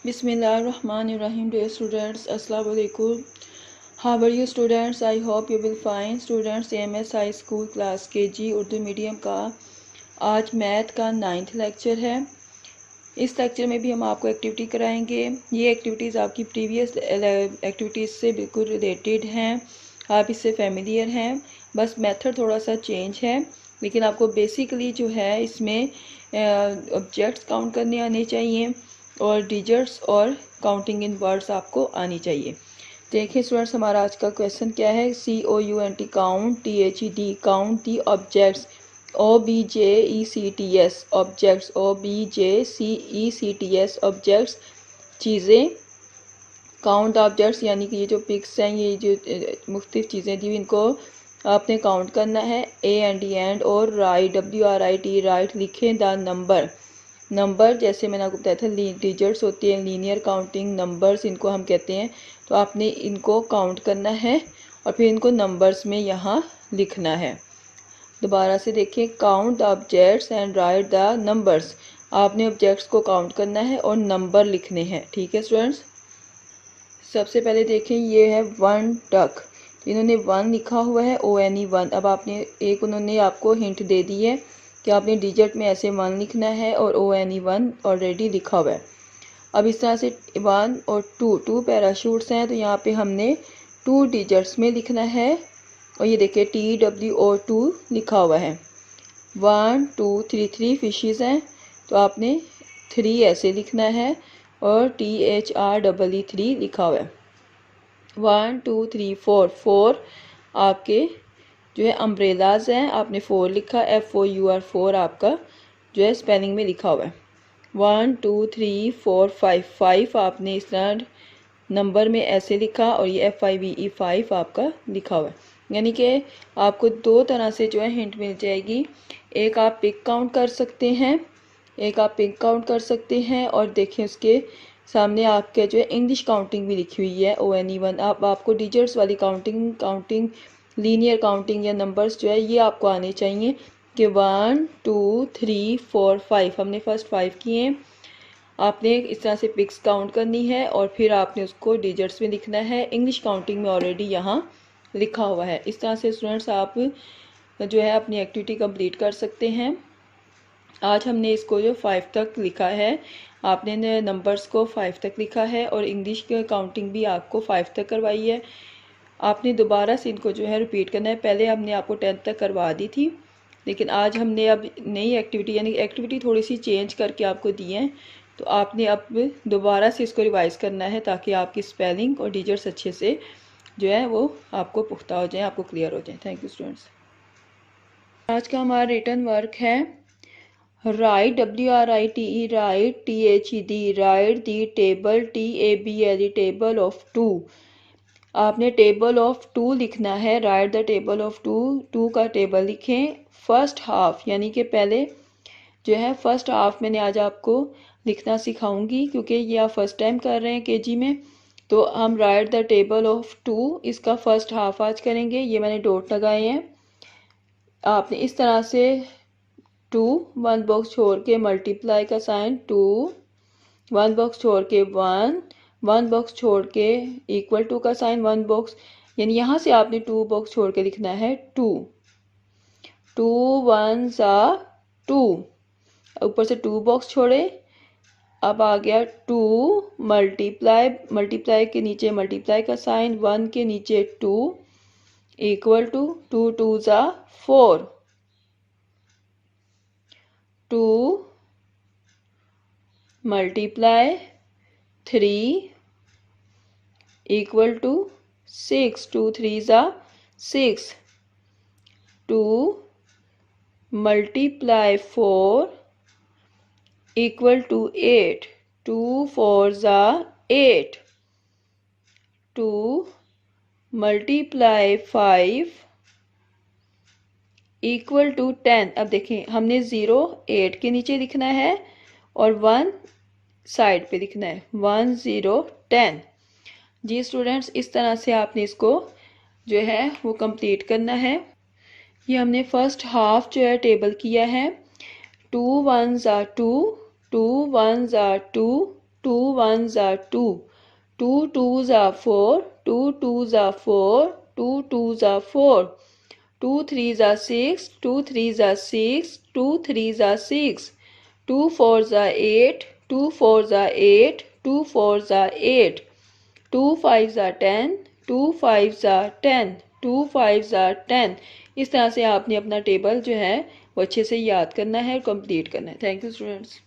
Bismillahirrahmanirrahim. Dear students, Assalamu alaikum. How are you students? I hope you will fine. Students, AMS High School class KG Urdu medium का आज math का 9th lecture है। इस lecture में भी हम आपको एक्टिविटी कराएंगे। ये एक्टिविटीज़ आपकी प्रीवियस एक्टिविटीज़ से बिल्कुल रिलेटेड हैं, आप इससे फेमिलियर हैं, बस मेथड थोड़ा सा चेंज है, लेकिन आपको बेसिकली जो है इसमें ऑब्जेक्ट्स काउंट करने आने चाहिए और डिजिट्स और काउंटिंग इन वर्ड्स आपको आनी चाहिए। देखिए स्टूडेंट्स, हमारा आज का क्वेश्चन क्या है। COUNT count, THED count the objects, OBJECTS objects, OBJCECTS objects चीज़ें, काउंट ऑब्जेक्ट्स यानी कि ये जो पिक्स हैं, ये जो मुख्तलिफ चीज़ें दी इनको आपने काउंट करना है। एंड और राइट, WRIT राइट लिखें द नंबर जैसे मैंने आपको बताया था डिजिट्स होती हैं, लीनियर काउंटिंग नंबर्स इनको हम कहते हैं। तो आपने इनको काउंट करना है और फिर इनको नंबर्स में यहाँ लिखना है। दोबारा से देखिए, count the objects and right the numbers. आपने ऑब्जेक्ट्स को काउंट करना है और नंबर लिखने हैं। ठीक है स्टूडेंट्स, सबसे पहले देखें ये है वन डक, इन्होंने 1 लिखा हुआ है, ONE 1। अब आपने उन्होंने आपको हिंट दे दी है कि आपने डिजिट में ऐसे 1 लिखना है और ONE 1 ऑलरेडी लिखा हुआ है। अब इस तरह से 1 और 2 पैराशूट्स हैं, तो यहाँ पे हमने 2 डिजिट्स में लिखना है। और ये देखिए TWO2 लिखा हुआ है। 1 2 3 फिशेस हैं, तो आपने 3 ऐसे लिखना है और THREE3 लिखा हुआ है। 1 2 3 4 आपके जो है अम्ब्रेलाज हैं, आपने 4 लिखा, FOUR आपका जो है स्पेलिंग में लिखा हुआ है। 1 2 3 4 5 आपने इस तरह नंबर में ऐसे लिखा और ये FIVE 5 आपका लिखा हुआ है। यानी कि आपको 2 तरह से जो है हिंट मिल जाएगी। एक आप पिक काउंट कर सकते हैं, और देखिए उसके सामने आपके जो है इंग्लिश काउंटिंग भी लिखी हुई है, ONE 1। आपको डिजिट्स वाली काउंटिंग लीनियर काउंटिंग या नंबर्स जो है ये आपको आने चाहिए कि 1 2 3 4 5 हमने फर्स्ट 5 किए हैं। आपने इस तरह से पिक्स काउंट करनी है और फिर आपने उसको डिजिट्स में लिखना है। इंग्लिश काउंटिंग में ऑलरेडी यहाँ लिखा हुआ है। इस तरह से स्टूडेंट्स आप जो है अपनी एक्टिविटी कंप्लीट कर सकते हैं। आज हमने इसको जो 5 तक लिखा है, आपने नंबर्स को 5 तक लिखा है और इंग्लिश की काउंटिंग भी आपको 5 तक करवाई है। आपने दोबारा से इनको जो है रिपीट करना है। पहले हमने आपको 10 तक करवा दी थी, लेकिन आज हमने अब नई एक्टिविटी यानी एक्टिविटी थोड़ी सी चेंज करके आपको दी है, तो आपने अब दोबारा से इसको रिवाइज़ करना है ताकि आपकी स्पेलिंग और डिजिट्स अच्छे से जो है वो आपको पुख्ता हो जाए, आपको क्लियर हो जाए। Thank you students. आज का हमारा रिटर्न वर्क है right, WRITE right, THED right the table, TABLE table of 2। आपने टेबल ऑफ 2 लिखना है। राइट द टेबल ऑफ 2 का टेबल लिखें। फर्स्ट हाफ यानी कि पहले जो है फर्स्ट हाफ मैंने आज आपको लिखना सिखाऊंगी, क्योंकि ये आप फर्स्ट टाइम कर रहे हैं KG में। तो हम राइट द टेबल ऑफ 2 इसका फर्स्ट हाफ आज करेंगे। ये मैंने डॉट लगाए हैं। आपने इस तरह से 2 1 बॉक्स छोड़ के मल्टीप्लाई का साइन 2, 1 बॉक्स छोड़ के 1 बॉक्स छोड़ के इक्वल टू का साइन 1 बॉक्स, यानी यहाँ से आपने 2 बॉक्स छोड़ के लिखना है 2 1 2। ऊपर से 2 बॉक्स छोड़े, अब आ गया 2 मल्टीप्लाई के नीचे मल्टीप्लाई का साइन, 1 के नीचे 2 equal to 2 2 4, 2 multiply 3 equal to 6, 2 3 6, 2 multiply 4 equal to 8, 2 4 8, 2 multiply 5 equal to 10। अब देखें, हमने 0 8 के नीचे लिखना है और 1 साइड पे लिखना है। 1 0 10। जी स्टूडेंट्स, इस तरह से आपने इसको जो है वो कंप्लीट करना है। ये हमने फर्स्ट हाफ जो है टेबल किया है। 2 1 2, 2 1 2, 2 1s are 2, 2 2s are 4, 2 2s are 4, 2 2s are 4, 2 3s are 6, 2 3s are 6, 2 3s are 6, 2 4s are 8, 2 4s are 8, 2 4s are 8, 2 5s are 10, 2 5s are 10, 2 5s are 10। इस तरह से आपने अपना टेबल जो है वो अच्छे से याद करना है और कंप्लीट करना है। Thank you students.